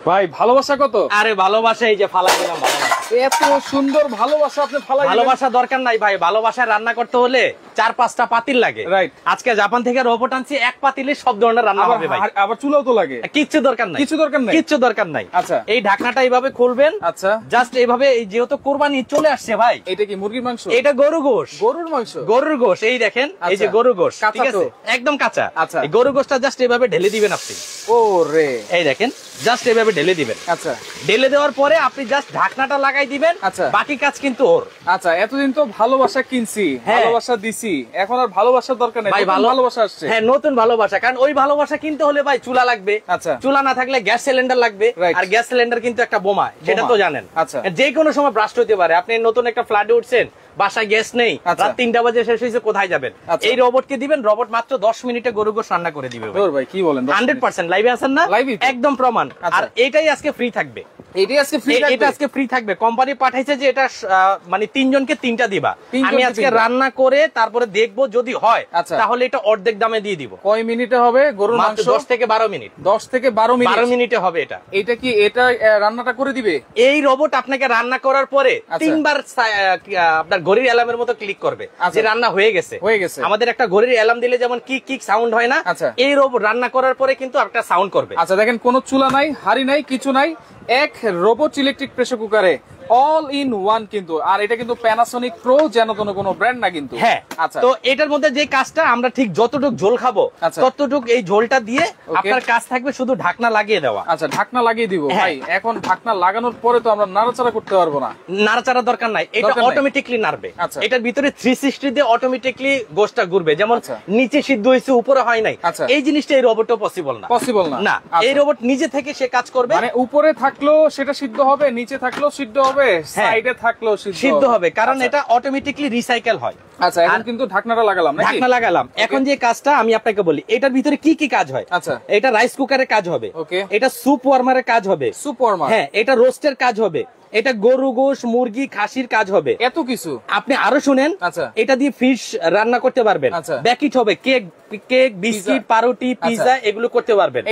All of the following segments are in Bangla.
ভাই ভালোবাসা কত? আরে ভালোবাসা এই যে ফালাই দিলাম। এত সুন্দর ভালোবাসা আপনি ফালাই দিলেন। ভালোবাসা দরকার নাই ভাই, ভালোবাসায় রান্না করতে হলে 4-5টা পাতিল লাগে। রাইট। আজকে জাপান থেকে রোবট আনছি, এক পাতিলে সব ধরনের রান্না হবে ভাই। আবার চুলাও তো লাগে? কিচ্ছু দরকার নাই, কিছু দরকার নাই, কিচ্ছু দরকার নাই। আচ্ছা, এই ঢাকনাটা এইভাবে খুলবেন। আচ্ছা, জাস্ট এইভাবে, যেহেতু কুরবানি চলে আসছে ভাই। এটা কি মুরগির মাংস? এটা গরু গোশ। গরুর মাংস? গরুর গোশ। এই দেখেন, এই যে গরু গোশ, ঠিক আছে, একদম কাঁচা। আচ্ছা, এই গরু গোশটা জাস্ট এইভাবে ঢেলে দিবেন আপনি। ও রে, এই দেখেন, জাস্ট এইভাবে ঢেলে দিবেন। আচ্ছা, ঢেলে দেওয়ার পরে আপনি জাস্ট ঢাকনাটা লাগাই দিবেন। আচ্ছা, বাকি কাজ কিন্তু ওর। আচ্ছা, এতদিন তো ভালোবাসা কিনছি, ভালোবাসা দিছি, এখন আর ভালোবাসার দরকার নেই, ভালোবাসা আসছে। হ্যাঁ, নতুন ভালোবাসা। কারণ ওই ভালোবাসা কিনতে হলে ভাই চুলা লাগবে। আচ্ছা, চুলা না থাকলে গ্যাস সিলিন্ডার লাগবে। আর গ্যাস সিলিন্ডার কিন্তু একটা বোমা, সেটা তো জানেন। আচ্ছা, যে কোনো সময় ব্রাস্ট হতে পারে। আপনি নতুন একটা ফ্ল্যাটে উঠছেন, বাসায় গ্যাস নেই, রাত 3টা বাজে শেষ হয়েছে, কোথায় যাবেন? এই রোবটকে দিবেন, রোবট মাত্র 10 মিনিটে গরু গোশ রান্না করে দিবে ভাই। কি বলেন? 100% লাইভে আছেন না? একদম প্রমাণ। আর এটাই আজকে ফ্রি থাকবে। এটা আজকে ফ্রি থাকবে। কোম্পানি পাঠাইছে যে এটা মানে 3 জনকে 3টা দিবা। আমি আজকে রান্না করে তারপরে দেখবো, যদি হয় তাহলে এটা অর্ধেক দামে দিয়ে দিব। কয় মিনিটে হবে গরুর মাংস? 10 থেকে 12 মিনিট। 10 থেকে 12 মিনিট? 12 মিনিটে হবে এটা। এটা কি এটা রান্নাটা করে দিবে? এই রোবট আপনাকে রান্না করার পরে 3বার আপনার ঘড়ির অ্যালার্মের মতো ক্লিক করবে যে রান্না হয়ে গেছে। আমাদের একটা ঘড়ির অ্যালার্ম দিলে যেমন কিক কিক সাউন্ড হয় না, এই রোবট রান্না করার পরে কিন্তু একটা সাউন্ড করবে। আচ্ছা, দেখেন কোনো চুলা নাই, হাড়ি নাই, কিছু নাই, এক রোবট ইলেকট্রিক প্রেসার কুকারে অল ইন ওয়ান কিন্তু। আর এটা কিন্তু প্যানাসোনিক প্রো, যেন কোনো ব্র্যান্ড না কিন্তু। হ্যাঁ, আচ্ছা। তো এটার মধ্যে যে কাজটা, আমরা ঠিক যতটুক ঝোল খাবো ততটুক এই ঝোলটা দিয়ে আপনার কাজ থাকবে শুধু ঢাকনা লাগিয়ে দেওয়া। আচ্ছা, ঢাকনা লাগিয়ে দিব ভাই। এখন ঢাকনা লাগানোর পরে তো আমরা নাড়াচাড়া করতে পারবো না। নাড়াচাড়া দরকার নাই, এটা অটোমেটিকলি নাড়বে। এটার ভিতরে 360 দিয়ে অটোমেটিকলি গোশটা ঘুরবে। যেমন নিচে সিদ্ধ হয়েছে, উপরে হয় নাই, এই জিনিসটা এই রোবটও পসিবল না। এই রোবট নিজে থেকে সে কাজ করবে। মানে উপরে থাকলেও সেটা সিদ্ধ হবে, নিচে থাকলেও সিদ্ধ হবে, সাইডে থাকলেও সিদ্ধ হবে, কারণ এটা অটোমেটিকলি রিসাইকেল হয়। আচ্ছা, এখন কিন্তু ঢাকনাটা লাগালাম, ঢাকনা লাগালাম। এখন যে কাজটা আমি আপনাকে বলি, এটার ভিতরে কি কি কাজ হয়। আচ্ছা, এটা রাইস কুকারের কাজ হবে, এটা স্যুপ ওয়ার্মারের কাজ হবে, স্যুপ ওয়ার্মার, হ্যাঁ, এটা রোস্টের কাজ হবে, এটা গরু গোশ, মুরগি, খাসির কাজ হবে, এত কিছু। আপনি আরো শুনেন, এটা দিয়ে ফিশ রান্না করতে পারবেন, ব্যাকিট হবে, কেক, বিস্কিট, পাউরুটি, পিৎজা এগুলো করতে পারবেন,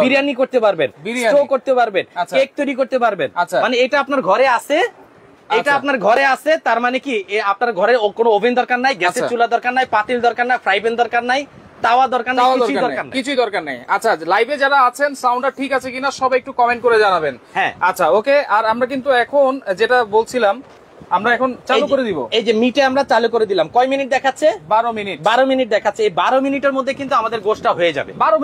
বিরিয়ানি করতে পারবেন, স্টো করতে পারবেন, কেক তৈরি করতে পারবেন। মানে এটা আপনার ঘরে আছে, এটা আপনার ঘরে আছে, তার মানে কি আপনার ঘরে কোনো ওভেন দরকার নাই, গ্যাসের চুলা দরকার নাই, পাতিল দরকার নাই, ফ্রাই প্যান দরকার নাই, তাওয়া দরকার নাই, কিছুই দরকার নেই। আচ্ছা, লাইভে যারা আছেন সাউন্ডটা ঠিক আছে কিনা সবাই একটু কমেন্ট করে জানাবেন। হ্যাঁ, আচ্ছা, ওকে। আর আমরা কিন্তু এখন যেটা বলছিলাম, আমরা এখন চালু করে দিব। এই যে মিটে আমরা চালু করে দিলাম। কয় মিনিট দেখাচ্ছে? 12 মিনিট। 12 মিনিট দেখাচ্ছে। এই 12 মিনিটের মধ্যে কিন্তু আমাদের গোশটা হয়ে যাবে। 12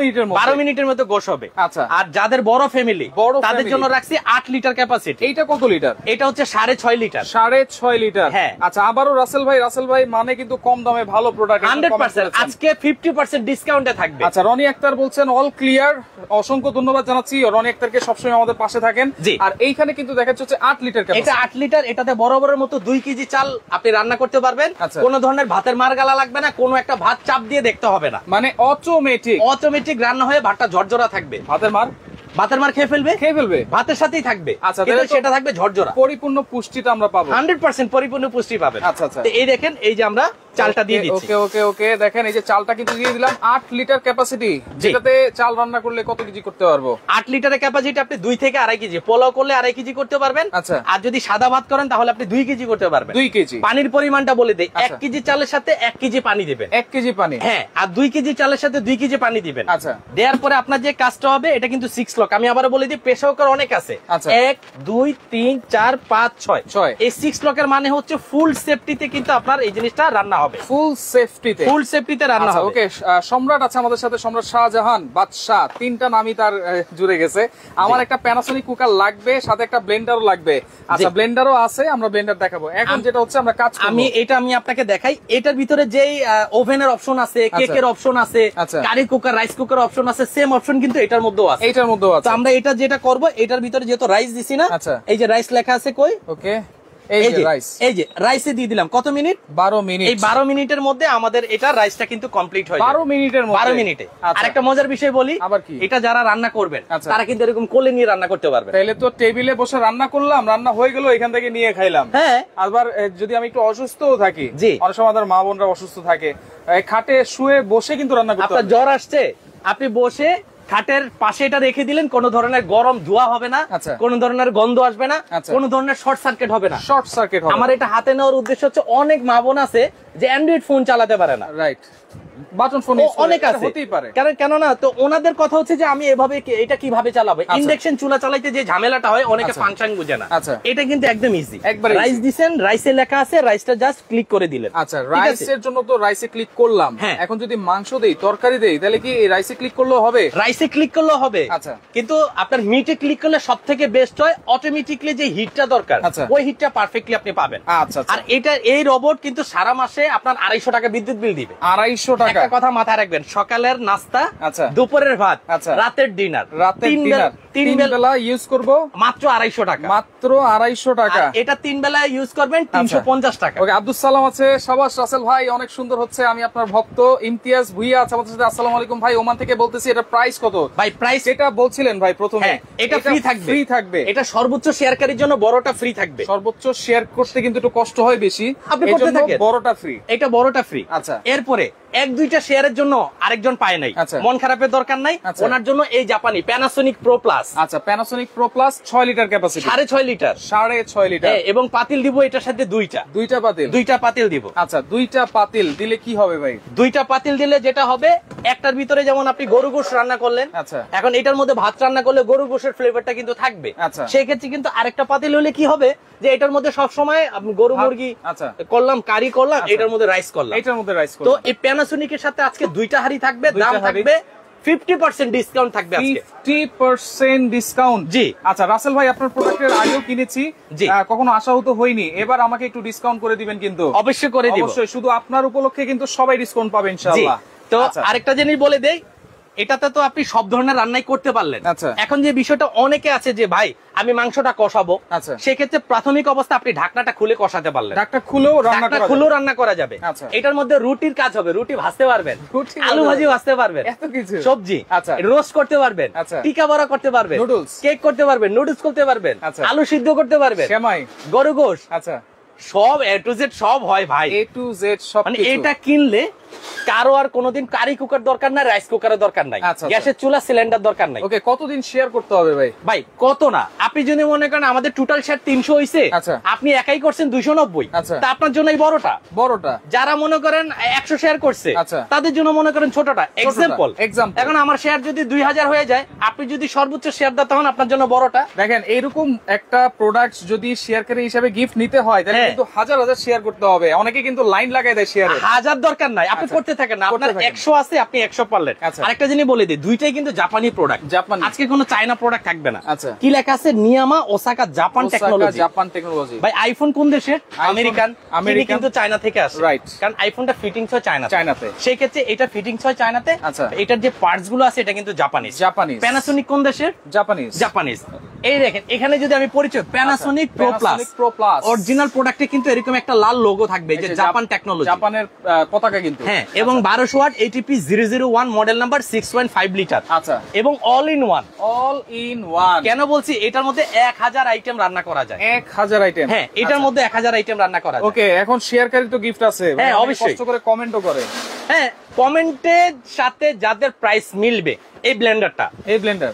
মিনিটের মধ্যে গোশ হবে। আচ্ছা, আর যাদের বড় ফ্যামিলি, তাদের জন্য রাখছি 8 লিটার ক্যাপাসিটি। এইটা কত লিটার? এটা হচ্ছে 6.5 লিটার। 6.5 লিটার। হ্যাঁ। আচ্ছা, আবারও রাসেল ভাই মানে কিন্তু কম দামে ভালো প্রোডাক্ট, 100%। আজকে 50% ডিসকাউন্টে থাকবে। আচ্ছা, রনি আক্তার বলছেন অল ক্লিয়ার, অসংখ্য ধন্যবাদ জানাচ্ছি। রনি আক্তারকে সবসময় আমাদের পাশে থাকেন। আর এইখানে কিন্তু দেখাচ্ছে হচ্ছে 8 লিটার ক্যাপাসিটি। এটা 8 লিটার। এটাতে বরাবরের মতো 2 কেজি চাল আপনি রান্না করতে পারবেন। কোন ধরনের ভাতের মার গালা লাগবে না, কোনো একটা ভাত চাপ দিয়ে দেখতে হবে না। মানে অটোমেটিক রান্না হয়ে ভাতটা ঝরঝরা থাকবে। ভাতের মার খেয়ে ফেলবে, ভাতের সাথেই থাকবে। আচ্ছা, সেটা থাকবে ঝরঝরা। পরিপূর্ণ পুষ্টিটা আমরা পাবো, 100% পরিপূর্ণ পুষ্টি পাবেন। আচ্ছা, এই দেখেন, এই যে আমরা চালটা দিয়ে দিচ্ছি। ওকে, দেখেন এই যে চালটা কিন্তু দিয়ে দিলাম। 8 লিটার ক্যাপাসিটি, যেটাতে চাল রান্না করলে কত কেজি করতে পারবো? 8 লিটারের ক্যাপাসিটি আপনি 2 থেকে 2.5 কেজি। পোলাও করলে 2.5 কেজি করতে পারবেন। আচ্ছা, আর যদি সাদা ভাত করেন তাহলে আপনি 2 কেজি করতে পারবেন। 2 কেজি। পানির পরিমাণটা বলে দেই, 1 কেজি চালের সাথে 1 কেজি পানি দিবেন। 1 কেজি পানি, হ্যাঁ। আর 2 কেজি চালের সাথে 2 কেজি পানি দিবেন। আচ্ছা, দেওয়ার পরে আপনার যে কাজটা হবে, এটা কিন্তু 6 লক। আমি আবার বলে দিই, প্রেসার কুকার অনেক আছে। 1 2 3 4 5 6। এই 6 লকের মানে হচ্ছে ফুল সেফটিতে কিন্তু আপনার এই জিনিসটা রান্না হবে। ফুল সেফটিতে রান্না হবে। ওকে, সম্রাট আছে আমাদের সাথে, সম্রাট শাহজাহান বাদশাহ, 3টা নামই তার জুড়ে গেছে। আমার একটা প্যানাসোনিক কুকার লাগবে, সাথে একটা ব্লেন্ডারও লাগবে। আচ্ছা, ব্লেন্ডারও আছে, আমরা ব্লেন্ডার দেখাবো। এখন যেটা হচ্ছে আমরা কাজ করব, আমি আপনাকে দেখাই। এটার ভিতরে যেই ওভেনের অপশন আছে, কেকের অপশন আছে, curry cooker, rice cooker option আছে, সেম অপশন কিন্তু এটার মধ্যেও আছে। তো আমরা এটা যেটা করব, এটার ভিতরে যেহেতু রাইস দিছি না, এই যে রাইস লেখা আছে কই, ওকে, এই যে রাইসে দিয়ে দিলাম। কত মিনিট? 12 মিনিট। এই 12 মিনিটের মধ্যে আমাদের এটা রাইসটা কিন্তু কমপ্লিট হয়ে যাবে। 12 মিনিটের মধ্যে? 12 মিনিটে। আর একটা মজার বিষয় বলি, আবার কি, এটা যারা রান্না করবেন তারা কিন্তু এরকম কোলে নিয়ে রান্না করতে পারবে। তাহলে তো টেবিলে বসে রান্না করলাম, রান্না হয়ে গেল, এখান থেকে নিয়ে খাইলাম। হ্যাঁ। আবার যদি আমি একটু অসুস্থও থাকি, অনেক সময় আমাদের মা বোনরা অসুস্থ থাকে, খাটে শুয়ে বসে কিন্তু রান্না করতে পারবে। আপনার জ্বর আসছে, আপনি বসে খাটের পাশে এটা রেখে দিলেন, কোনো ধরনের গরম ধোয়া হবে না, কোনো ধরনের গন্ধ আসবে না, কোনো ধরনের শর্ট সার্কিট হবে না। শর্ট সার্কিট হবে। আমার এটা হাতে নেওয়ার উদ্দেশ্য হচ্ছে অনেক মা বোন আছে যে অ্যান্ড্রয়েড ফোন চালাতে পারে না, রাইট, বাটন ফোন অনেক আছে, হতেই পারে। কেন না, তো ওনাদের কথা হচ্ছে যে আমি এভাবে এটা কিভাবে চালাবো। ইন্ডাকশন চুলা চালাইতে যে ঝামেলাটা হয়, অনেকে ফাংশন বুঝে না, এটা কিন্তু একদম ইজি। একবার রাইস দিবেন, রাইসে লেখা আছে, রাইসটা জাস্ট ক্লিক করে দিলেন। আচ্ছা, রাইসের জন্য তো রাইসে ক্লিক করলাম, এখন যদি মাংস দেই, তরকারি দেই, তাহলে কি রাইসে ক্লিক করলেও হবে? রাইসে ক্লিক করলেও হবে। আচ্ছা, কিন্তু আপনার মিটে ক্লিক করলে সবথেকে বেস্ট হয়, অটোমেটিক্যালি যে হিটটা দরকার ওই হিটটা পারফেক্টলি আপনি পাবেন। আচ্ছা, আর এটা এই রোবট কিন্তু সারা মাসে আপনার 250 টাকা বিদ্যুৎ বিল দিবে। 250 টাকা। একটা কথা মাথায় রাখবেন, সকালের নাস্তা, দুপুরের ভাত, রাতের ডিনার, তিন বেলা ইউজ করব মাত্র 250 টাকা। মাত্র 250 টাকা। এটা 3 বেলা ইউজ করবেন 350 টাকা। ওকে, আব্দুল সালাম আছে, শাবাশ রাসেল ভাই, অনেক সুন্দর হচ্ছে। আমি আপনার ভক্ত ইমতিয়াজ ভুইয়া আছে আমাদের সাথে। আসসালামু আলাইকুম ভাই, ওমান থেকে বলতেছি। এটা প্রাইস কত ভাই? প্রাইস এটা বলছিলেন ভাই প্রথমে, এটা ফ্রি থাকবে। ফ্রি থাকবে। এটা সর্বোচ্চ শেয়ারকারীর জন্য বড়টা ফ্রি থাকবে। সর্বোচ্চ শেয়ার করতে কিন্তু একটু কষ্ট হয় বেশি, আপনি করতে থাকেন। বড়টা ফ্রি, এটা বড়টা ফ্রি। আচ্ছা, এরপরে 1-2টা শেয়ারের জন্য আরেকজন পায় নাই, মন খারাপের দরকার নাই। ওনার জন্য এই জাপানি প্যানাসোনিক প্রো প্লাস। আচ্ছা, Panasonic pro plus 6 litre capacity, 6.5 litre, 6.5 litre. এবং পাতিল দিব এটার সাথে দুইটা পাতিল দিব। আচ্ছা, 2টা পাতিল দিলে কি হবে ভাই? 2টা পাতিল দিলে যেটা হবে, একটার ভিতরে যেমন আপনি গরু গোশ রান্না করলেন, আচ্ছা, এখন এটার মধ্যে ভাত রান্না করলে গরু গোশের ফ্লেভারটা কিন্তু থাকবে। আচ্ছা, সেই ক্ষেত্রে কিন্তু আরেকটা পাতিল হলে কি হবে, যে এটার মধ্যে সব সময় গরু মুরগি করলাম, কারি করলাম, এটার মধ্যে রাইস করলাম, তো এই প্যানাসোনিকের সাথে আজকে 2টা হাড়ি থাকবে, দাম থাকবে 50% ডিসকাউন্ট থাকবে আজকে। 50% ডিসকাউন্ট। জি। আচ্ছা রাসেল ভাই, আপনার প্রোডাক্টের আগেও কিনেছি, কখনো আশাহত হয়নি, এবার আমাকে একটু ডিসকাউন্ট করে দিবেন কিন্তু? অবশ্যই করে দিব। অবশ্যই, শুধু আপনার উপলক্ষে কিন্তু সবাই ডিসকাউন্ট পাবে ইনশাআল্লাহ। তো আরেকটা জিনিস বলে দেই, এটাতে তো আপনি সব ধরনের রান্নাই করতে পারলেন। এখন যে বিষয়টা অনেকে আছে যে ভাই আমি মাংসটা কষাবো, সেক্ষেত্রে প্রাথমিক অবস্থা আপনি ঢাকনাটা খুলে কষাতে পারলেন, ঢাকনা খুলেও রান্না করা যাবে। এটার মধ্যে রুটির কাজ হবে, রুটি ভাজতে পারবেন, আলু ভাজি ভাজতে পারবেন, সবজি রোস্ট করতে পারবেন, টিকা বড়া করতে পারবেন, কেক করতে পারবেন, নুডলস করতে পারবেন, আলু সিদ্ধ করতে পারবেন, গরু গোশ, সব A to Z সব হয় ভাই। A to Z সব। মানে এটা কিনলে কারো আর কোনোদিন কারি কুকার দরকার নাই, রাইস কুকারের দরকার নাই, গ্যাসের চুলা সিলিন্ডার দরকার নাই। ওকে, কতদিন শেয়ার করতে হবে ভাই? ভাই কত না, আপনি যদি মনে করেন আমাদের টোটাল শেয়ার 300 হইছে, আপনি একাই করছেন 290, তা আপনার জন্য এই বড়টা। যারা মনে করেন 100 শেয়ার করছে, তাদের জন্য মনে করেন ছোটটা। এক্সাম্পল, এখন আমার শেয়ার যদি 2000 হয়ে যায়, আপনি যদি সর্বোচ্চ শেয়ার দাতা হন, আপনার জন্য বড়টা। দেখেন, এইরকম একটা প্রোডাক্ট যদি শেয়ারকারী হিসেবে গিফট নিতে হয়, তাহলে কিন্তু হাজার শেয়ার করতে হবে। অনেকে কিন্তু লাইন লাগায় দেয় শেয়ারে। হাজার দরকার নাই, আপনি করতে থাকেন না, আপনার 100 আছে, আপনি 100 পারলেন। আরেকটা জিনিস বলে দিই, দুইটাই কিন্তু জাপানি প্রোডাক্ট। আজকে কোনো চায়না প্রোডাক্ট থাকবে না। কি লেখা আছে? নিয়ামা ওসাকা জাপান টেকনোলজি। ভাই আইফোন কোন দেশের? আমেরিকান। কিন্তু চায়না থেকে আসে, রাইট? কারণ আইফোনটা ফিটিংস হয় চায়নাতে। সেই ক্ষেত্রে এটা ফিটিংস হয় চায়নাতে। এটার যে পার্টস গুলো আছে এটা কিন্তু জাপানিজ। প্যানাসোনিক কোন দেশের? জাপানিজ। এই দেখেন, এখানে যদি আমি পরিচয়, প্যানাসোনিক প্রো প্লাস অরিজিনাল প্রোডাক্টে কিন্তু এরকম একটা লাল লোগো থাকবে, যে জাপান টেকনোলজি, জাপানের পতাকা কিন্তু। হ্যাঁ, এবং 1200 watt ATP 001 model number 6.5 litre. আচ্ছা, এবং অল ইন ওয়ান। কেন বলছি? এটার মধ্যে 1000 আইটেম রান্না করা যায়। 1000 আইটেম? হ্যাঁ, এটার মধ্যে 1000 আইটেম রান্না করা যায়। ওকে, এখন শেয়ারকারী তো গিফট আছে। হ্যাঁ, অবশ্যই কষ্ট করে কমেন্টও করে। হ্যাঁ, কমেন্টের সাথে যাদের প্রাইস মিলবে এই ব্লেন্ডার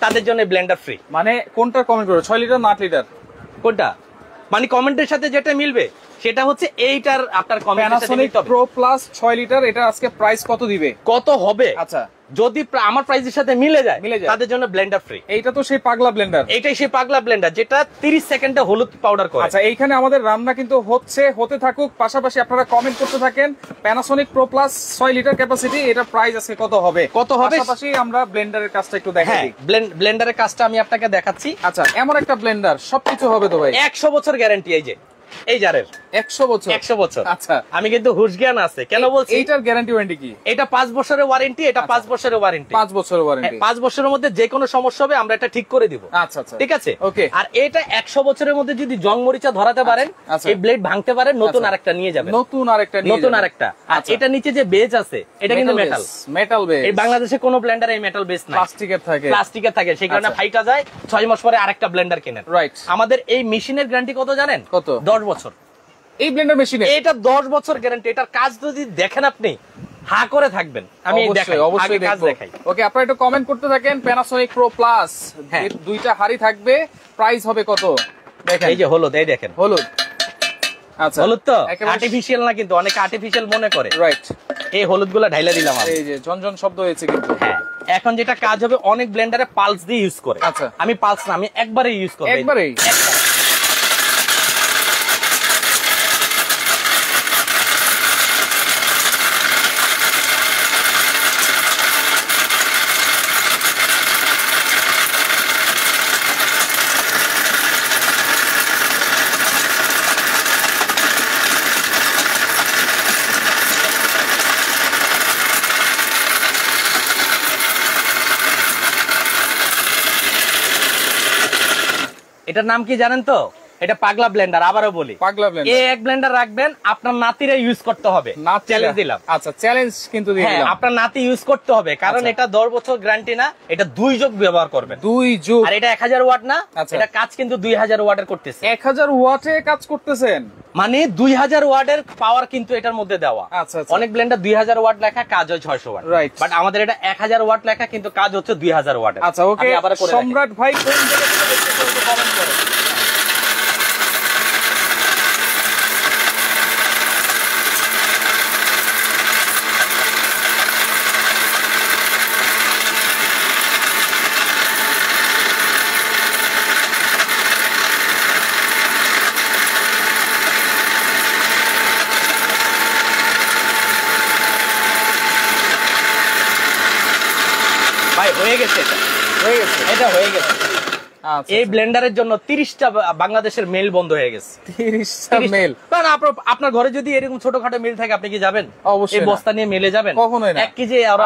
তাদের জন্য ব্লেন্ডার ফ্রি। মানে কোনটা কমেন্ট করবে? 6 লিটার না 8 লিটার? কোনটা? মানে কমেন্টের সাথে যেটা মিলবে সেটা হচ্ছে এইটার আপনার কমেন্টের সাথে মিলতে হবে। প্রো প্লাস 6 লিটার, এটা আজকে প্রাইস কত দিবে? কত হবে? আচ্ছা, যদি আমার প্রাইসের সাথে মিলে যায় তাদের জন্য ব্লেন্ডার ফ্রি। এইটা তো সেই পাগলা ব্লেন্ডার। এইটাই সেই পাগলা ব্লেন্ডার যেটা 30 সেকেন্ডে হলুদ পাউডার করে। আচ্ছা, এইখানে আমাদের রান্না কিন্তু হতে থাকুক, পাশাপাশি আপনারা কমেন্ট করতে থাকেন। Panasonic pro plus 6 litre capacity, এটা প্রাইস আছে কত হবে? পাশাপাশি আমরা ব্লেন্ডারের কাজটা একটু দেখাই দিই। ব্লেন্ডারের কাজটা আমি আপনাকে দেখাচ্ছি। আচ্ছা, এমন একটা ব্লেন্ডার, সবকিছু হবে তো ভাই? 100 বছর গ্যারান্টি। এই জারের 100 বছর। আচ্ছা, আমি কিন্তু হুশ জ্ঞান আছে। কেন বলছি? এইটার গ্যারান্টি ওয়ারেন্টি কি? এটা 5 বছরের ওয়ারেন্টি, এটা 5 বছরের ওয়ারেন্টি। 5 বছরের ওয়ারেন্টি। 5 বছরের মধ্যে যে কোনো সমস্যা হবে আমরা এটা ঠিক করে দিব। আচ্ছা, ঠিক আছে, ওকে। আর এটা 100 বছরের মধ্যে যদি জং মরিচা ধরাতে পারেন, এই ব্লেড ভাঙতে পারেন, নতুন আরেকটা নিয়ে যাবেন। নতুন আরেকটা। আর এটা নিচে যে বেজ আছে, এটা কিন্তু মেটাল বেজ। এই বাংলাদেশে কোনো ব্লেন্ডার এই মেটাল বেজ নাই, প্লাস্টিকের থাকে। সেই কারণে ফাইটা যায়, 6 মাস পরে আরেকটা ব্লেন্ডার কেনেন। রাইট। আমাদের এই মেশিনের গ্যারান্টি কত জানেন? কত? 10 বছর। এই ব্লেন্ডার মেশিনে এটা 10 বছর গ্যারান্টি। এটার কাজ যদি দেখেন আপনি, হা করে থাকবেন। আমি অবশ্যই কাজ দেখাই। ওকে, আপনারা একটু কমেন্ট করতে থাকেন। Panasonic Pro Plus দুইটা হাড়ি থাকবে, প্রাইস হবে কত দেখেন। এই যে হলুদ, এই দেখেন হলুদ। আচ্ছা, হলুদ তো আর্টিফিশিয়াল না, কিন্তু অনেকে আর্টিফিশিয়াল মনে করে। রাইট, এই হলুদগুলো ঢাইলা দিলাম আমি। এই যে ঝনঝন শব্দ হয়েছে কিন্তু। হ্যাঁ, এখন যেটা কাজ হবে, অনেক ব্লেন্ডারে পালস দিয়ে ইউজ করে। আচ্ছা, আমি পালস না, আমি একবারে ইউজ করব। একবারেই এটার নাম কি জানেন তো? এটা পাগলা ব্লেন্ডার। আবারও বলি, পাগলা ব্লেন্ডার। এই এক ব্লেন্ডার রাখবেন, আপনার নাতিরা ইউজ করতে হবে। না, চ্যালেঞ্জ দিলাম। আচ্ছা, চ্যালেঞ্জ কিন্তু দিয়ে দিলাম। আপনার নাতি ইউজ করতে হবে, কারণ এটা 10 বছর গ্যারান্টি না, এটা 2 যুগ ব্যবহার করবেন। 2 যুগ। আর এটা 1000 ওয়াট না, এটা কাজ কিন্তু 2000 ওয়াটের করতেছে। 1000 ওয়াটে কাজ করতেছেন, মানে 2000 ওয়াটের পাওয়ার কিন্তু এটার মধ্যে দেওয়া। আচ্ছা, অনেক ব্লেন্ডার 2000 ওয়াট লেখা, কাজ হয় 600 ওয়াট। রাইট, বাট আমাদের এটা 1000 ওয়াট লেখা, কিন্তু কাজ হচ্ছে 2000 ওয়াটের। আচ্ছা, ওকে। সম্রাট ভাই কোন জায়গা থেকে দেখতে কমেন্ট করেন। হয়ে গেছে, এটা হয়ে গেছে। এই ব্লেন্ডারের জন্য 30টা বাংলাদেশের মেল বন্ধ হয়ে গেছে। 30টা মেল? কারণ আপনার ঘরে যদি এরকম ছোটখাটো মেল থাকে, আপনি কি যাবেন? অবশ্যই। এই বস্তা নিয়ে মেলে যাবেন? কখনোই না। 1 কেজি ওরা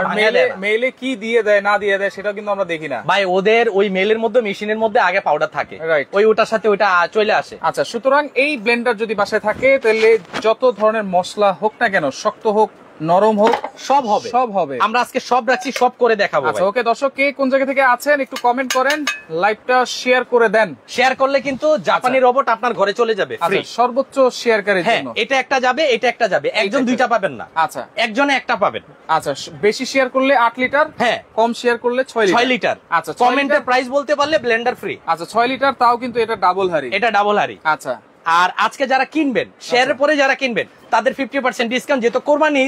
মেলে কি দিয়ে দেয় না দিয়ে দেয় সেটা কিন্তু আমরা দেখি না ভাই। ওদের ওই মেলের মধ্যে, মেশিনের মধ্যে আগে পাউডার থাকে, ওই ওটার সাথে ওইটা চলে আসে। আচ্ছা, সুতরাং এই ব্লেন্ডার যদি বাসায় থাকে, তাহলে যত ধরনের মশলা হোক না কেন, শক্ত হোক নরম হোক, সব হবে, সব হবে। আমরা আজকে সব রাখছি, সব করে দেখাবো। আচ্ছা, ওকে দর্শক, কে কোন জায়গা থেকে আছেন একটু কমেন্ট করেন, লাইভটা শেয়ার করে দেন। শেয়ার করলে কিন্তু জাপানি রোবট আপনার ঘরে চলে যাবে ফ্রি। সর্বোচ্চ শেয়ারকারীর জন্য এটা একটা যাবে, এটা একটা যাবে, একজন দুইটা পাবেন না। আচ্ছা, একজনে একটা পাবেন। আচ্ছা, বেশি শেয়ার করলে 8 লিটার, হ্যাঁ, কম শেয়ার করলে 6 লিটার। আচ্ছা, কমেন্টের প্রাইস বলতে পারলে ব্লেন্ডার ফ্রি। আচ্ছা, 6 লিটার, তাও কিন্তু এটা ডাবল হাড়ি। এটা ডাবল হাড়ি। আচ্ছা, আর আজকে যারা কিনবেন, শেয়ারের পরে যারা কিনবেন, তাদের 50% ডিসকাউন্ট। যেহেতু কোরবানি,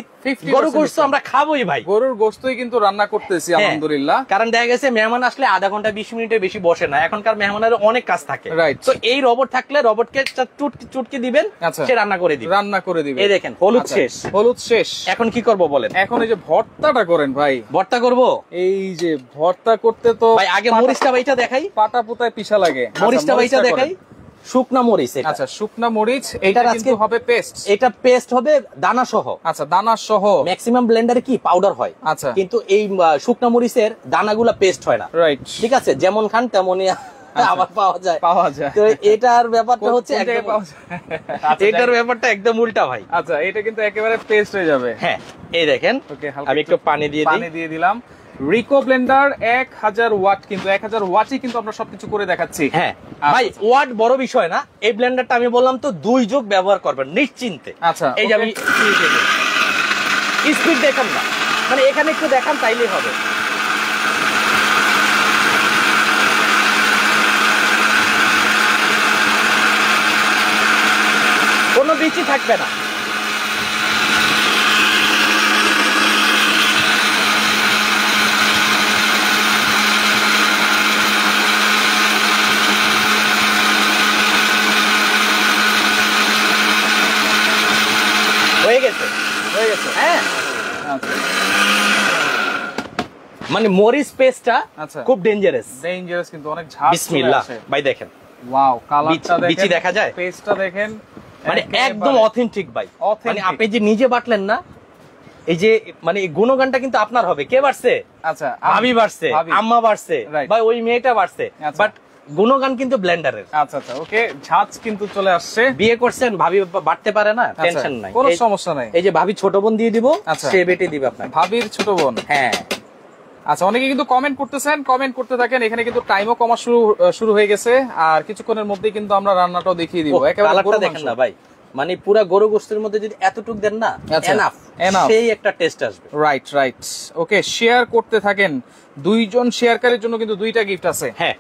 গরুর গোশত আমরা খাবোই ভাই। গরুর গোশতই কিন্তু রান্না করতেছি আলহামদুলিল্লাহ। কারণ দেখা গেছে মেহমান আসলে আধা ঘন্টা 20 মিনিটের বেশি বসে না, এখনকার মেহমানের অনেক কাজ থাকে। তো এই রোবট থাকলে রোবটকে চুটকি দিবেন, সে রান্না করে দিবে। এই দেখেন হলুদ শেষ, হলুদ শেষ। এখন কি করব বলেন? এখন এই যে ভর্তাটা করেন ভাই। ভর্তা করব? এই যে ভর্তা করতে তো ভাই আগে মরিচটা বাইটা দেখাই। পাটা পুতায় পিষা লাগে। মরিচটা বাইটা দেখাই। শুকনা মরিচ। আচ্ছা, শুকনা মরিচ। এটা কিন্তু হবে পেস্ট। এটা পেস্ট হবে দানা সহ। আচ্ছা, দানা সহ। ম্যাক্সিমাম ব্লেন্ডারে কি পাউডার হয়। আচ্ছা, কিন্তু এই শুকনা মরিচের দানাগুলা পেস্ট হয় না। রাইট, ঠিক আছে, যেমন খান তেমনই আবার পাওয়া যায়। তো এটার ব্যাপারটা হচ্ছে এটার ব্যাপারটা একদম উল্টা ভাই। আচ্ছা, এটা কিন্তু একেবারে পেস্ট হয়ে যাবে। হ্যাঁ, এই দেখেন, আমি একটু পানি দিয়ে দিলাম। রিকো ব্লেন্ডার 1000 ওয়াট, কিন্তু 1000 ওয়াটই কিন্তু আমরা সবকিছু করে দেখাচ্ছি। হ্যাঁ ভাই, ওয়াট বড় বিষয় না। এই ব্লেন্ডারটা আমি বললাম তো 2 যুগ ব্যবহার করবেন নিশ্চিন্তে। আচ্ছা, এই যে আমি স্পিড দেখান না, মানে এখানে একটু দেখান তাইলেই হবে। কোনো বিচি থাকবে না। হয়ে গেছে। হ্যাঁ, মানে মরিচ পেস্টটা খুব ডেঞ্জারাস কিন্তু অনেক ঝাঁজ। বিসমিল্লাহ ভাই, দেখেন। ওয়াও, কালারটা দেখেন, বিচি দেখা যায়, পেস্টটা দেখেন, মানে একদম অথেন্টিক ভাই। মানে আপনি যে নিজে বাটলেন না, এই যে মানে গুণগানটা কিন্তু আপনার হবে। কে বাড়ছে? আচ্ছা, ভাবি বাড়ছে, আম্মা বাড়ছে, ভাই ওই মেয়েটা বাড়ছে, বাট গুণগান কিন্তু ব্লেন্ডারের। আচ্ছা আচ্ছা, ওকে, ঝাঁজ কিন্তু চলে আসছে। বিয়ে করছেন, ভাবি বাড়তে পারে না, টেনশন নাই, কোনো সমস্যা নাই। এই যে ভাবি ছোট বোন দিয়ে দিব, সে বেটে দিবে আপনাকে। ভাবির ছোট বোন? হ্যাঁ। আচ্ছা, অনেকে কিন্তু কমেন্ট করতেছেন, কমেন্ট করতে থাকেন। এখানে কিন্তু টাইমও কমা শুরু হয়ে গেছে, আর কিছুক্ষণের মধ্যেই কিন্তু আমরা রান্নাটাও দেখিয়ে দিব। একেবারে দেখেন না ভাই, মানে পুরা গরু গোশতের মধ্যে যদি এতটুক দেন না, এনাফ, সেই একটা টেস্ট আসবে। Right right. ওকে, শেয়ার করতে থাকেন, দুইজন শেয়ারকারীর জন্য কিন্তু দুইটা গিফট আছে। হ্যাঁ,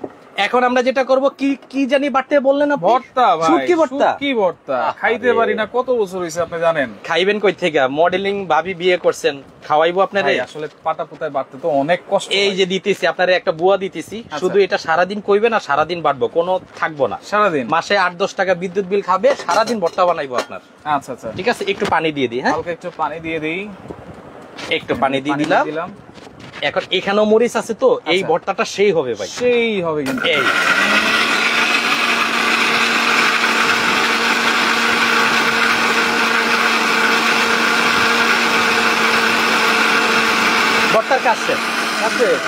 এখন আমরা যেটা করব, কি কি জানি বাড়তে বললেন না, ভর্তা ভাই, শুটকি ভর্তা। শুটকি ভর্তা খাইতে পারি না, কত বছর হইছে আপনি জানেন। খাইবেন কই থেকে? মডেলিং ভাবি বিয়ে করছেন, খাওয়াইবো আপনারে। আসলে পাটা পুতায় বাড়তে তো অনেক কষ্ট। এই যে দিতেছি আপনারে একটা বুয়া দিতেছি, শুধু এটা সারাদিন কইবেন আর সারাদিন বাড়বো, কোনো থাকবো না সারাদিন। মাসে 8-10 টাকা বিদ্যুৎ বিল খাবে, সারাদিন ভর্তা বানাইবো আপনার। আচ্ছা আচ্ছা, ঠিক আছে, একটু পানি দিয়ে দিই। হ্যাঁ, হালকা একটু পানি দিয়ে দিই। একটু পানি দিয়ে দিলাম। এখন এখানেও মরিচ আছে তো, এই ভর্তাটা সেই হবে ভাই, সেই হবে কিন্তু। এই ভর্তার কাজ শেষ।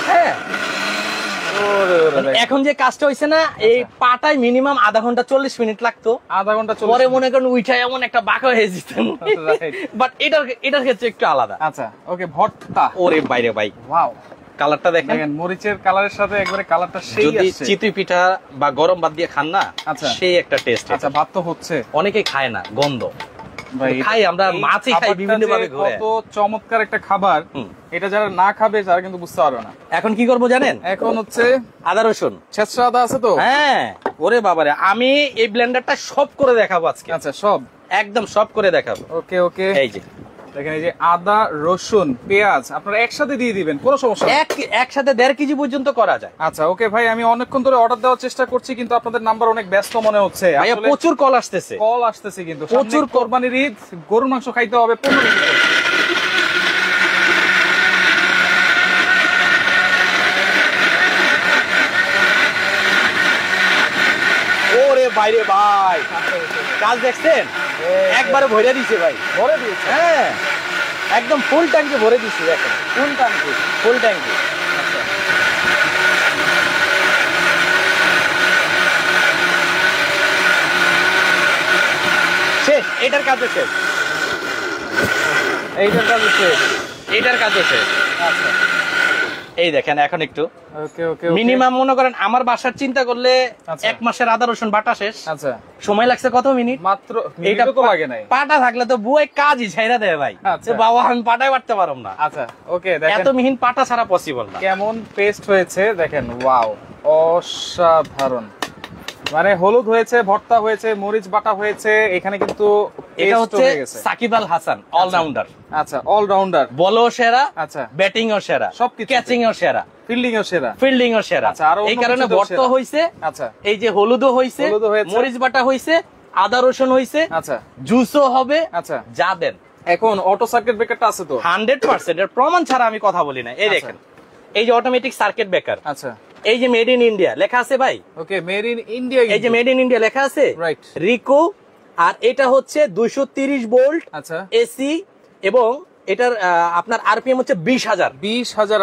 হ্যাঁ, এখন যে কাজটা হয়েছে না, এই পাটায় মিনিমাম আধা ঘন্টা 40 মিনিট লাগতো। আধা ঘন্টা পরে মনে করেন উইঠা এমন একটা বাঁকা হয়ে যেতেন, বাট এটার ক্ষেত্রে একটু আলাদা। আচ্ছা, ওকে, ভর্তা। ওরে বাইরে ভাই, ওয়াও, কালারটা দেখেন, মরিচের কালারের সাথে একবারে কালারটা সেই আসছে। যদি চিতই পিঠা বা গরম ভাত দিয়ে খান না, সেই একটা টেস্ট। আচ্ছা, ভাত তো হচ্ছে, অনেকে খায় না, গন্ধ খাই, আমরা মাছই খাই বিভিন্ন ভাবে। কত চমৎকার একটা খাবার, এটা যারা না খাবে তারা কিন্তু বুঝতে পারবে না। এখন কি করবো জানেন? এখন হচ্ছে আদা রসুন, ছেঁচড়া আদা আছে তো। হ্যাঁ, ওরে বাবারে, আমি এই ব্লেন্ডারটা সব করে দেখাবো আজকে। আচ্ছা, সব একদম সব করে দেখাবো। ওকে ওকে, এই যে দেখেন, এই যে আদা রসুন পেঁয়াজ আপনারা একসাথে দিয়ে দিবেন, কোনো সমস্যা নেই, একসাথে 1.5 কেজি পর্যন্ত করা যায়। আচ্ছা, ওকে ভাই, আমি অনেকক্ষণ ধরে অর্ডার দেওয়ার চেষ্টা করছি, কিন্তু আপনাদের নাম্বার অনেক ব্যস্ত মনে হচ্ছে। প্রচুর কল আসতেছে, কিন্তু প্রচুর। কোরবানির ঈদ, গরুর মাংস খাইতে হবে 15 কেজি। ওরে বাইরে ভাই, কাজ দেখছেন? একবারে ভরে দিছে ভাই, ভরে দিয়েছে। হ্যাঁ, একদম ফুল ট্যাঙ্কি ভরে দিছি। দেখেন, ফুল ট্যাঙ্কি। শেষ, এটার কাজও শেষ, এইটার কাজ হচ্ছে, এটার কাজও শেষ। আচ্ছা, এই দেখেন, এখন একটু ওকে ওকে, মিনিমাম মনে করেন আমার বাসার চিন্তা করলে 1 মাসের আদা রসুন বাটা শেষ। আচ্ছা, সময় লাগছে কত মিনিট? মাত্র। এইটা তো লাগে নাই, পাটা থাকলে তো বুয়ে কাজই ছাইরা দেয় ভাই। বাবা, আমি পাটাই বাটতে পারলাম না। আচ্ছা, ওকে, দেখেন এত মিহিন পাটা ছাড়া পসিবল না। কেমন পেস্ট হয়েছে দেখেন, ওয়াও, অসাধারণ। মানে হলুদ হয়েছে, ভর্তা হয়েছে, মরিচ বাটা হয়েছে, এখানে কিন্তু এটা হচ্ছে সাকিব আল হাসান, অলরাউন্ডার। আচ্ছা, অলরাউন্ডার, বলও সেরা, আচ্ছা, ব্যাটিং ও সেরা, সবকিছু, ক্যাচিং ও সেরা, ফিল্ডিং ও সেরা। আচ্ছা, এই কারণে ভর্তা হইছে। আচ্ছা, এই যে হলুদও হইছে, মরিচ বাটা হইছে, আদা রসুন হইছে, আচ্ছা, জুসও হবে। আচ্ছা, যা দেন। এখন অটো সার্কিট ব্রেকারটা আছে তো 100%, এর প্রমাণ ছাড়া আমি কথা বলি না। এই দেখেন, এই যে অটোমেটিক সার্কিট ব্রেকার। আচ্ছা, এই যে মেড ইন ইন্ডিয়া লেখা আছে ভাই। ওকে, মেড ইন ইন্ডিয়া, এই যে মেড ইন ইন্ডিয়া লেখা আছে, রাইট, রিকো। আর এটা হচ্ছে 230 ভোল্ট, আচ্ছা, এসি, এবং এটার আপনার আরপিএম হচ্ছে 20,000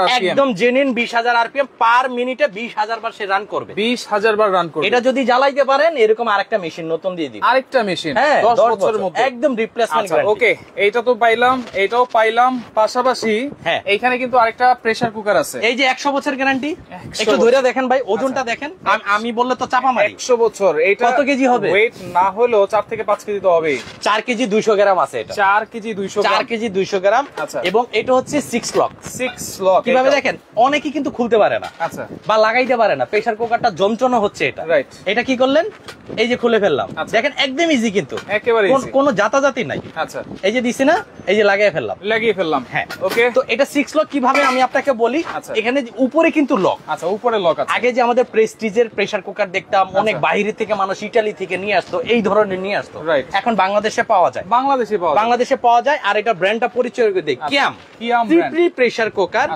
আরপিএম, একদম জেনুইন 20,000 আরপিএম, পার মিনিটে 20,000 বার সে রান করবে। 20,000 বার রান করবে। এটা যদি জ্বালাইতে পারেন, এরকম আরেকটা মেশিন নতুন দিয়ে দিবেন, আরেকটা মেশিন 10 বছরের মধ্যে, একদম রিপ্লেসমেন্ট গ্যারান্টি। ওকে, এইটা তো পাইলাম, এটাও পাইলাম, পাশাপাশি এইখানে কিন্তু আরেকটা প্রেসার কুকার আছে। এই যে 100 বছর গ্যারান্টি। একটু ধরে দেখেন ভাই, ওজনটা দেখেন, আমি বললে তো চাপা মারি। 100 বছর, এটা কত কেজি হবে? ওয়েট না হলেও 4 থেকে 5 কেজি তো হবে। 4 কেজি 200 গ্রাম আছে এটা। 4 কেজি 200 গ্রাম। আচ্ছা, এবং এটা হচ্ছে 6 লক। কিভাবে দেখেন, অনেকে কিন্তু খুলতে পারে না, আচ্ছা, বা লাগাইতে পারে না। প্রেসার কুকারটা যন্ত্রণা হচ্ছে এটা, রাইট। এটা কি করলেন, এই যে খুলে ফেললাম, দেখেন একদম ইজি, কিন্তু একেবারে ইজি, কোনো জাতাজাতি নাই। আচ্ছা, এই যে দিছি না, এই যে লাগিয়ে ফেললাম। হ্যাঁ, ওকে। তো এটা 6 লক কিভাবে আমি আপনাকে বলি। এখানে উপরে কিন্তু লক, আচ্ছা, উপরে লক আছে। আগে যে আমাদের প্রেস্টিজের প্রেসার কুকার দেখতাম, অনেক বাইরে থেকে মানুষ ইতালি থেকে নিয়ে আসতো, এই ধরনের নিয়ে আসতো। এখন বাংলাদেশে পাওয়া যায়, বাংলাদেশে পাওয়া যায়। আর এটা ব্র্যান্ডটা পরিচয় করে দেই, কিয়াম pressure cooker,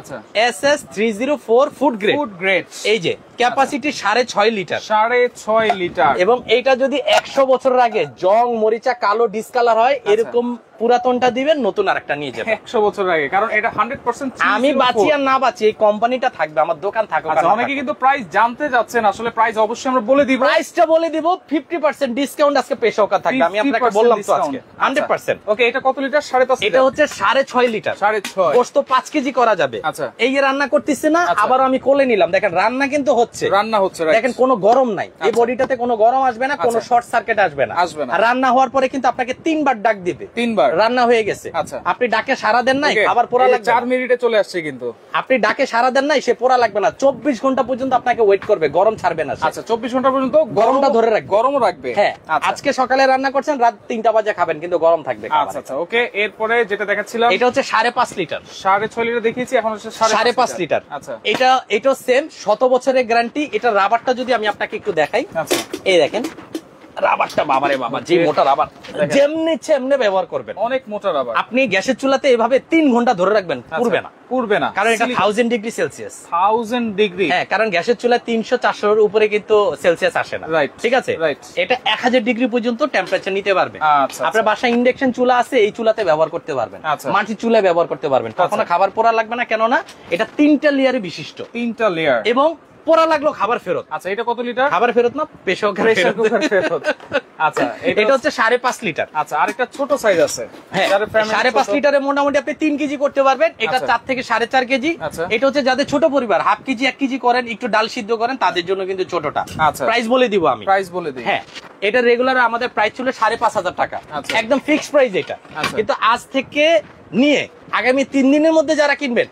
SS304 food grade. এই যে ক্যাপাসিটি 6.5 লিটার, 6.5 লিটার। এবং এইটা যদি 100 বছরের আগে জং মরিচা কালো ডিসকালার হয়, এরকম পুরাতনটা দিবেন, নতুন আরেকটা নিয়ে যাবেন 100 বছর আগে, কারণ এটা 100%। আমি বাঁচি আর না বাঁচি, এই কোম্পানিটা থাকবে, আমার দোকান থাকুক। অনেকে কিন্তু প্রাইস জানতে যাচ্ছেন, আসলে প্রাইস অবশ্যই আমরা বলে দিব, প্রাইসটা বলে দিব। 50% ডিসকাউন্ট আজকে পেশ ওকা থাকবে, আমি আপনাকে বললাম তো আজকে 100%। ওকে, এটা কত লিটার? 5.5 এটা হচ্ছে 6.5 লিটার, 6.5 গোশত 5 কেজি করা যাবে। আচ্ছা, এই যে রান্না করতেছি না, আবার আমি কোলে নিলাম, দেখেন রান্না কিন্তু হচ্ছে, দেখেন কোনো গরম নাই এই বডিটাতে, কোনো গরম আসবে না, কোনো শর্ট সার্কিট আসবে না। আর রান্না হওয়ার পরে কিন্তু আপনাকে 3 বার ডাক দিবে, 3 বার রান্না হয়ে গেছে। আপনি ডাকে সারা দেন নাই, খাবার পোড়া লাগবে 4 মিনিটে চলে আসছে, কিন্তু আপনি ডাকে সারা দেন নাই, সে পোড়া লাগবে না। 24 ঘন্টা পর্যন্ত আপনাকে ওয়েট করবে, গরম ছাড়বে না। আচ্ছা 24 ঘন্টা পর্যন্ত গরমটা ধরে রাখবে, গরমও রাখবে। হ্যাঁ, আজকে সকালে রান্না করছেন, রাত 3টা বাজে খাবেন, কিন্তু গরম থাকবে। আচ্ছা আচ্ছা ওকে। এরপরে যেটা দেখাচ্ছিলাম এটা হচ্ছে 5.5 লিটার, 6.5 লিটার দেখিয়েছি, এখন হচ্ছে 5.5 লিটার। আচ্ছা এটা সেম 100 বছরের গ্যারান্টি। এটা রাবারটা যদি আমি আপনাকে একটু দেখাই, আচ্ছা এই দেখেন রাবারটা, বাবারে বাবা, যে মোটা রাবার, যেমনি ইচ্ছে এমনি ব্যবহার করবেন, অনেক মোটা রাবার। আপনি গ্যাসের চুলাতে এভাবে 3 ঘন্টা ধরে রাখবেন, পুড়বে না, কারণ এটা 1000 ডিগ্রি সেলসিয়াস। 1000 ডিগ্রি, হ্যাঁ, কারণ গ্যাসের চুলায় 300-400 এর উপরে কিন্তু সেলসিয়াস আসে না, ঠিক আছে। এটা 1000 ডিগ্রি পর্যন্ত টেম্পারেচার নিতে পারবে। আপনার বাসায় ইন্ডাকশন চুলা আছে, এই চুলাতে ব্যবহার করতে পারবেন, মাটির চুলায় ব্যবহার করতে পারবেন, কখনো খাবার পোড়া লাগবে না। কেননা এটা 3টা লেয়ারে বিশিষ্ট, 3টা লেয়ার, এবং পোড়া লাগলো খাবার ফেরত। আচ্ছা এটা কত লিটার? খাবার ফেরত না, প্রেসার কুকার ফেরত। আচ্ছা এটা হচ্ছে 5.5 লিটার। আচ্ছা আরেকটা ছোট সাইজ আছে, হ্যাঁ 5.5 লিটারে মোটামুটি আপনি 3 কেজি করতে পারবেন। এটা 4 থেকে 4.5 কেজি। এটা হচ্ছে যাদের ছোট পরিবার, হাফ কেজি 1 কেজি করেন, একটু ডাল সিদ্ধ করেন, তাদের জন্য কিন্তু ছোটটা। প্রাইস বলে দিব আমি, প্রাইস বলে দিই। হ্যাঁ, এটা রেগুলার আমাদের প্রাইস ছিল 5,500 টাকা, একদম ফিক্সড প্রাইস এটা। কিন্তু আজ থেকে নিয়ে আগামী 3 দিনের মধ্যে যারা কিনবেন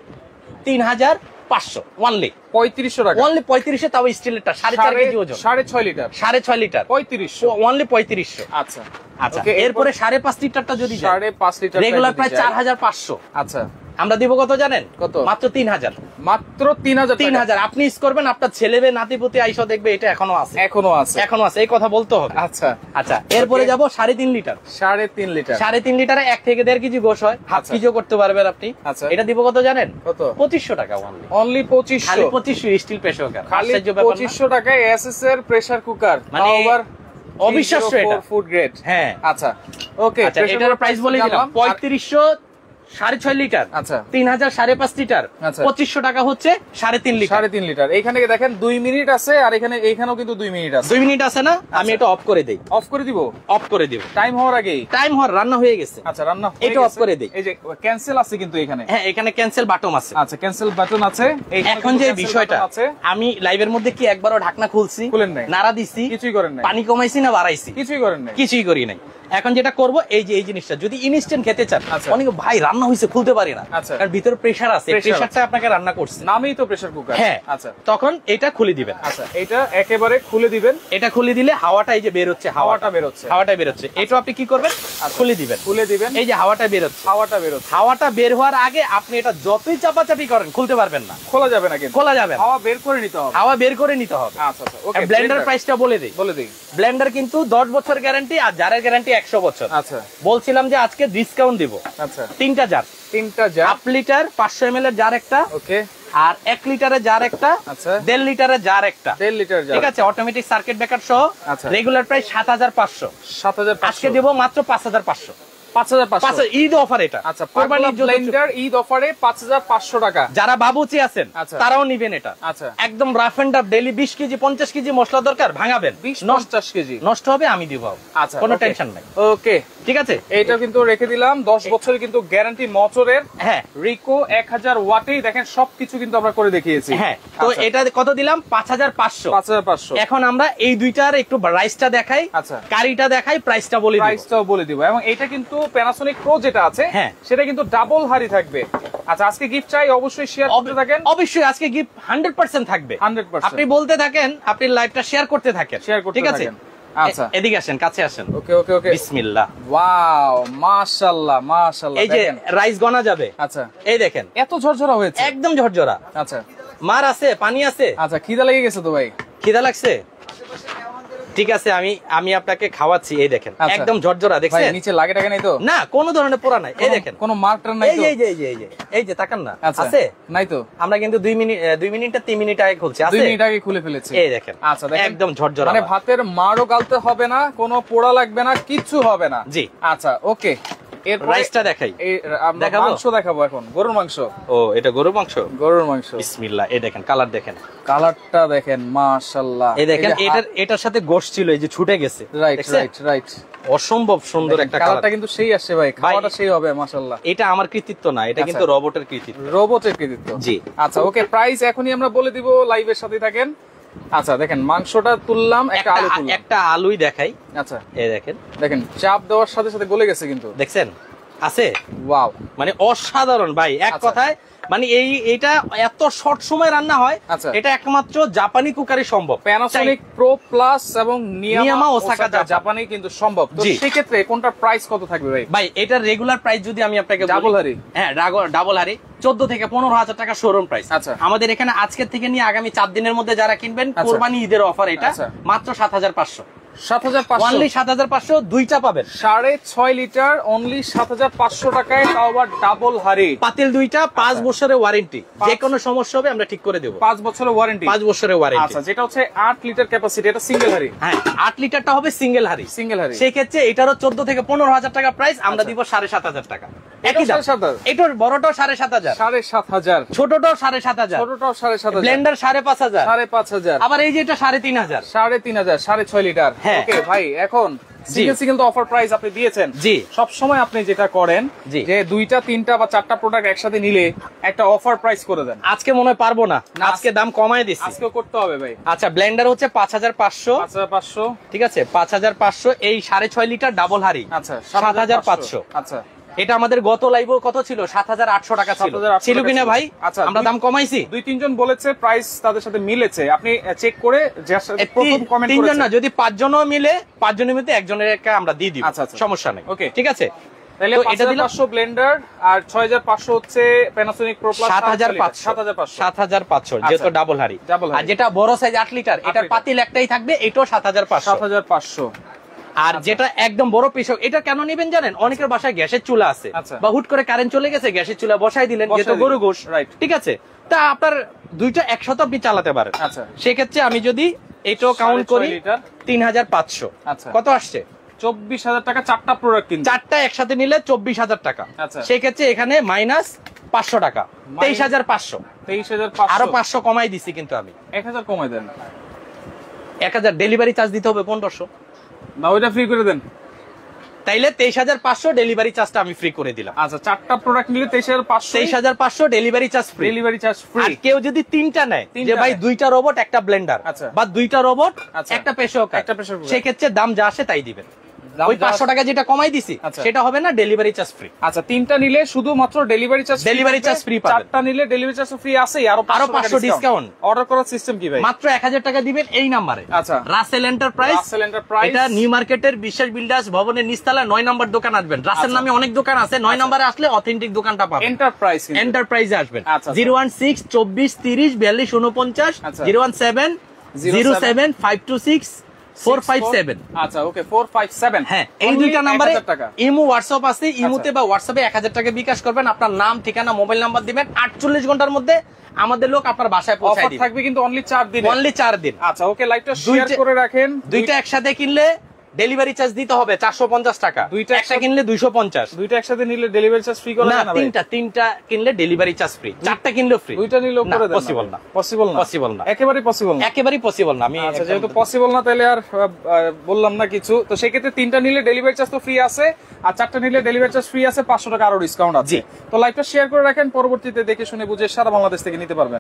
3,500 অনলি 3500 টাকা, অনলি 3500, তাও স্টিলেরটা 4.5 কেজি ওজন, 6.5 লিটার, 6.5 লিটার 3500, অনলি 3500। আচ্ছা আচ্ছা এরপরে 5.5 লিটারটা যদি 5.5 লিটার রেগুলার প্রাইস 4,500। আচ্ছা আমরা দিব কত জানেন? কত? মাত্র 3,000, মাত্র 3000। আপনি ইউজ করবেন, আপনার ছেলে মেয়ে নাতিপুতি আইসা দেখবে এটা এখনো আছে, এই কথা বলতে হবে। আচ্ছা আচ্ছা এরপরে যাব 3.5 লিটার, 3.5 লিটারে 1 থেকে 1.5 কেজি গোশ হয়, হাফ কেজিও করতে পারবেন আপনি। এটা দিব কত জানেন? কত? 2500 টাকা অনলি 2500, খালি 2500 স্টিল প্রেসার কুকার, খালি 2500 টাকায় এসএস এর প্রেসার কুকার, মানে অবিশ্বাস্য, এটা ফুড গ্রেড। হ্যাঁ আচ্ছা ওকে, এটার প্রাইস বলে দিলাম 3500, 6.5 লিটার। আচ্ছা 3000 5.5 লিটার, 2500 টাকা হচ্ছে 3.5 লিটার। 3.5 লিটার। এইখানে দেখেন 2 মিনিট আছে, আর এইখানেও কিন্তু 2 মিনিট আছে। 2 মিনিট আছে না? আমি এটা অফ করে দেই। অফ করে দিব? অফ করে দিব, টাইম হওয়ার আগেই। টাইম হওয়ার, রান্না হয়ে গেছে। আচ্ছা রান্না হয়ে গেছে, এটা অফ করে দেই। এই যে ক্যান্সেল আছে কিন্তু এখানে। হ্যাঁ এখানে ক্যান্সেল বাটন আছে। আচ্ছা ক্যান্সেল বাটন আছে। এখন যে বিষয়টা, আমি লাইভের মধ্যে কি একবারও ঢাকনা খুলছি? খুলেন নাই? নাড়া দিছি? কিছুই করেন নাই? পানি কমাইছি না বাড়াইছি? কিছুই করেন নাই? কিছুই করি নাই। এখন যেটা করব, এই যে এই জিনিসটা যদি ইনস্ট্যান্ট খেতে চান, অনেক ভাই রান্না হইছে খুলতে পারি না, কারণ ভিতরে প্রেসার আছে, প্রেসারটা আপনাকে রান্না করছে, নামেই তো প্রেসার কুকার। হ্যাঁ আচ্ছা, তখন এটা খুলে দিবেন। আচ্ছা এটা একেবারে খুলে দিবেন। এটা খুলে দিলে হাওয়াটা এই যে বের হচ্ছে, হাওয়াটা বের হচ্ছে। এটা আপনি কি করবেন? খুলে দিবেন, এই যে হাওয়াটা বের হচ্ছে, হাওয়াটা বের হওয়ার আগে আপনি এটা যতই চাপাচাপি করেন খুলতে পারবেন না, খোলা যাবে না, কিন্তু খোলা যাবে, হাওয়া বের করে নিতে হবে, আচ্ছা আচ্ছা ওকে। ব্লেন্ডার প্রাইসটা বলে দেই। ব্লেন্ডার কিন্তু 10 বছর গ্যারান্টি, আর জারের গ্যারান্টি 100 বছর। আচ্ছা বলছিলাম যে আজকে ডিসকাউন্ট দিব। আচ্ছা 3টা জার, 1/2 লিটার 500 ml এর জার একটা, ওকে, আর 1 লিটারের জার একটা, আচ্ছা 1.5 লিটারের জার একটা, 1.5 লিটার জার, ঠিক আছে, অটোমেটিক সার্কিট ব্রেকার সহ। রেগুলার প্রাইস 7,500, আজকে দেব মাত্র 5,500। 5,500 ঈদ অফার এটা। আচ্ছা ব্লেন্ডার ঈদ অফারে 5,500 টাকা। যারা বাবুচি আছেন তারাও নিবেন এটা। আচ্ছা একদম rough and tough, daily 20 KG 50 KG মশলা দরকার, ভাঙাবেন, 20-50 কেজি নষ্ট হবে, আমি দিব। আচ্ছা কোনো টেনশন নাই, ওকে ঠিক আছে। এইটা কিন্তু রেখে দিলাম, 10 বছরের কিন্তু গ্যারান্টি মোটরের। হ্যাঁ রিকো 1000 ওয়াটেই, দেখেন সবকিছু কিন্তু আমরা করে দেখিয়েছি। হ্যাঁ তো এটা কত দিলাম? 5,500। এখন আমরা এই দুইটার একটু রাইসটা দেখাই, আচ্ছা কারিটা দেখাই, প্রাইসটাও বলে দিব। এবং এটা কিন্তু প্যানাসোনিক প্রো যেটা আছে, সেটা কিন্তু ডাবল হাড়ি থাকবে। আচ্ছা আজকে গিফট চাই, অবশ্যই শেয়ার করতে থাকেন। অবশ্যই আজকে গিফট 100% থাকবে, 100%। আপনি বলতে থাকেন, আপনি লাইভটা শেয়ার করতে থাকেন, ঠিক আছে। আচ্ছা এদিকে আসেন, কাছে আসেন, ওকে ওকে ওকে, বিসমিল্লাহ, ওয়াও মাশাআল্লাহ মাশাআল্লাহ। এই যে রাইস গনা যাবে, আচ্ছা এই দেখেন এত ঝরঝরা হয়েছে, একদম ঝরঝরা। আচ্ছা মার আছে, পানি আছে। আচ্ছা খিদা লেগে গেছে তো ভাই? খিদা লাগছে, ঠিক আছে, আমি আপনাকে খাওয়াচ্ছি। এই দেখেন একদম ঝরঝরা, দেখছেন নিচে লাগে টাকা নাই তো? না কোনো ধরনের পোড়া নাই, এই দেখেন কোনো মার্কটার নাই তো? এই যে তাকান না, আছে নাই তো? আমরা কিন্তু 2 মিনিট 3 মিনিট আগে খুলছি, আছে 2 মিনিট আগে খুলে ফেলেছি, এই দেখেন। আচ্ছা দেখেন একদম ঝরঝরা, মানে ভাতের মারও গালতে হবে না, কোনো পোড়া লাগবে না, কিচ্ছু হবে না। জি আচ্ছা ওকে। এর রাইসটা দেখাই, মাংস দেখাবো এখন, গরুর মাংস। ও এটা গরুর মাংস, বিসমিল্লাহ। এই দেখেন কালার, দেখেন কালারটা দেখেন মাশাআল্লাহ। এই দেখেন এটার সাথে গোশত ছিল, এই যে ছুটে গেছে, রাইট অসম্ভব সুন্দর একটা কালারটা কিন্তু সেই আসছে ভাই, খাওয়াটা সেই হবে মাশাআল্লাহ। এটা আমার কৃতিত্ব না, এটা কিন্তু রোবটের কৃতিত্ব, জি। আচ্ছা ওকে, প্রাইস এখনই আমরা বলে দিব, লাইভের সাথে থাকেন। আচ্ছা দেখেন মাংসটা তুললাম, একটা আলুই দেখাই। আচ্ছা এই দেখেন, দেখেন চাপ দেওয়ার সাথে সাথে গলে গেছে কিন্তু, দেখছেন আছে। ওয়াও, মানে অসাধারণ ভাই, এক কথায় মানে এইটা এত শর্ট সময় রান্না হয়, এটা একমাত্র জাপানি কুকারে সম্ভব। প্যানাসোনিক প্রো প্লাস এবং নিয়ামা ওসাকা জাপানি কিন্তু সম্ভব। তো সেই ক্ষেত্রে কোনটার প্রাইস কত থাকবে ভাই? ভাই এটার রেগুলার প্রাইস যদি আমি আপনাকে ডাবল হারি, হ্যাঁ ডাবল হারি 14 থেকে 15,000 টাকা শোরুম প্রাইস। আমাদের এখানে আজকের থেকে নিয়ে আগামী 4 দিনের মধ্যে যারা কিনবেন কোরবানি ঈদের অফার, এটা মাত্র 7,500। 7,500 দুইটা পাবেন, 6.5 লিটার অনলি 7,500 টাকায়, তাও আবার ডাবল হাড়ি, পাতিল দুইটা, 5 বছরের ওয়ারেন্টি, যে কোনো সমস্যা হবে আমরা ঠিক করে দেব। 5 বছরের ওয়ারেন্টি, 5 বছরের ওয়ারেন্টি। আচ্ছা, যেটা হচ্ছে 8 লিটার ক্যাপাসিটি, এটা সিঙ্গেল হাড়ি। হ্যাঁ 8 লিটারটা হবে সিঙ্গেল হাড়ি। সেই ক্ষেত্রে এটারও 14 থেকে 15,000 টাকা প্রাইস, আমরা দিব 7,500 টাকা। একই দাম, এটার বড়টাও 7,500, 7,500, ছোটটাও 7,500, ছোটটাও 7,500, ব্লেন্ডার 5,500, 5,500, আবার এই যে এটা 3,500, 3,500, 6.5 লিটার। ওকে ভাই, এখন সিঙ্গেল তো অফার প্রাইস আপনি দিয়েছেন। জি, সব সময় আপনি যেটা করেন যে 2টা 3টা বা 4টা প্রোডাক্ট একসাথে নিলে একটা অফার প্রাইস করে দেন। আজকে মনে হয় পারবো না, আজকে দাম কমায় দিচ্ছি। আজকে করতে হবে ভাই। আচ্ছা, ব্লেন্ডার হচ্ছে 5,500, ঠিক আছে 5,500, এই 6.5 লিটার ডাবল হাড়ি। আচ্ছা 7,500। আচ্ছা, এটা আমাদের গত লাইভে কত ছিল? 7,800 টাকা ছিল কিনা ভাই? আচ্ছা, আমরা দাম কমাইছি। 2-3 জন বলেছে প্রাইস তাদের সাথে মিলেছে, আপনি চেক করে প্রথম কমেন্ট করেছেন। 3 জন না, যদি 5 জনও মিলে 5 জনের মধ্যে একজনের একটা আমরা দিয়ে দিব, সমস্যা নেই। ওকে, ঠিক আছে। তাহলে 5,500 ব্লেন্ডার আর 6,500 হচ্ছে প্যানাসোনিক প্রো প্লাস, 7,500 যেহেতু ডাবল হাড়ি। আর যেটা বড় সাইজ 8 লিটার, এটার পাতিল একটাই থাকবে, এটাও 7,500। আর যেটা একদম বড় পিসক, এটা কেন নেবেন জানেন? অনেকের বাসায় গ্যাসের চুলা আছে, বা হুট করে কারেন্ট চলে গেছে, গ্যাসের চুলা বসাই দিলেন, যেহেতু গরু গোশ, ঠিক আছে, তা আপনার দুইটা একসাথে আপনি চালাতে পারেন। সেক্ষেত্রে আমি যদি এটাও কাউন্ট করি 3,500, কত আসছে? 24,000 টাকা। 4টা প্রোডাক্ট কিনতে, 4টা একসাথে নিলে 24,000 টাকা। সেক্ষেত্রে এখানে মাইনাস 500 টাকা, 23,500। 23,500, আরো 500 কমাই দিছি কিন্তু আমি। 1,000 কমাই দেন। 1,000 ডেলিভারি চার্জ দিতে হবে 1500, না ওইটা ফ্রি করে দেন। তাইলে 23,500 ডেলিভারি চার্জটা আমি ফ্রি করে দিলাম। আচ্ছা, 4টা প্রোডাক্ট নিলে 23,500 ডেলিভারি চার্জ ফ্রি। আর কেউ যদি 3টা নেয়, যে ভাই 2টা রোবট একটা ব্লেন্ডার, বা 2টা রোবট একটা প্রেসার কুকার, সেক্ষেত্রে দাম যা আসে তাই দিবেন। ওই 500 টাকা যেটা কমাই দিছি সেটা হবে না, ডেলিভারি চার্জ ফ্রি। আচ্ছা, 3টা নিলে শুধুমাত্র ডেলিভারি চার্জ ফ্রি পাবেন। 4টা নিলে ডেলিভারি চার্জ ফ্রি আছে, আরো 500 ডিসকাউন্ট। অর্ডার করার সিস্টেম কি ভাই? মাত্র 1,000 টাকা দিবেন এই নম্বরে। আচ্ছা, রাসেল এন্টারপ্রাইজ, এটা নিউ মার্কেটের বিশ্বাস বিল্ডার্স ভবনের নিচতলা 9 নম্বর দোকান আসবেন। রাসেল নামে অনেক দোকান আছে, 9 নম্বরে আসলে অথেন্টিক দোকানটা পাবেন। এন্টারপ্রাইজে আসবেন। 016 24 30 42 49, 017 07 526 457। আচ্ছা, ওকে 457। হ্যাঁ, এই দুইটা নম্বরে ইমো হোয়াটসঅ্যাপ আছে, ইমোতে বা হোয়াটসঅ্যাপে 1,000 টাকা বিকাশ করবেন, আপনার নাম ঠিকানা মোবাইল নাম্বার দিবেন, 48 ঘন্টার মধ্যে আমাদের লোক আপনার বাসায় পৌঁছায় দিবে। থাকবে কিন্তু অনলি 4 দিন, অনলি 4 দিন। আচ্ছা, ওকে, লাইভটা শেয়ার করে রাখেন। দুইটা একসাথে কিনলে ডেলিভারি চার্জ দিতে হবে 450 টাকা, দুইটা একটা কিনলে 250, দুইটা একসাথে নিলে ডেলিভারি চার্জ ফ্রি করা যায় না ভাই? তিনটা কিনলে ডেলিভারি চার্জ ফ্রি, 4টা কিনলে ফ্রি, দুইটা নিলেও করে দেন। পসিবল না, একেবারেই পসিবল না। আমি আচ্ছা, যেহেতু পসিবল না তাহলে আর বললাম না কিছু। তো সেক্ষেত্রে 3টা নিলে ডেলিভারি চার্জ তো ফ্রি আছে, আর 4টা নিলে ডেলিভারি চার্জ ফ্রি আছে, 500 টাকা আরো ডিসকাউন্ট আছে। তো লাইভটা শেয়ার করে রাখেন, পরবর্তীতে দেখে শুনে বুঝে সারা বাংলাদেশ থেকে নিতে পারবেন।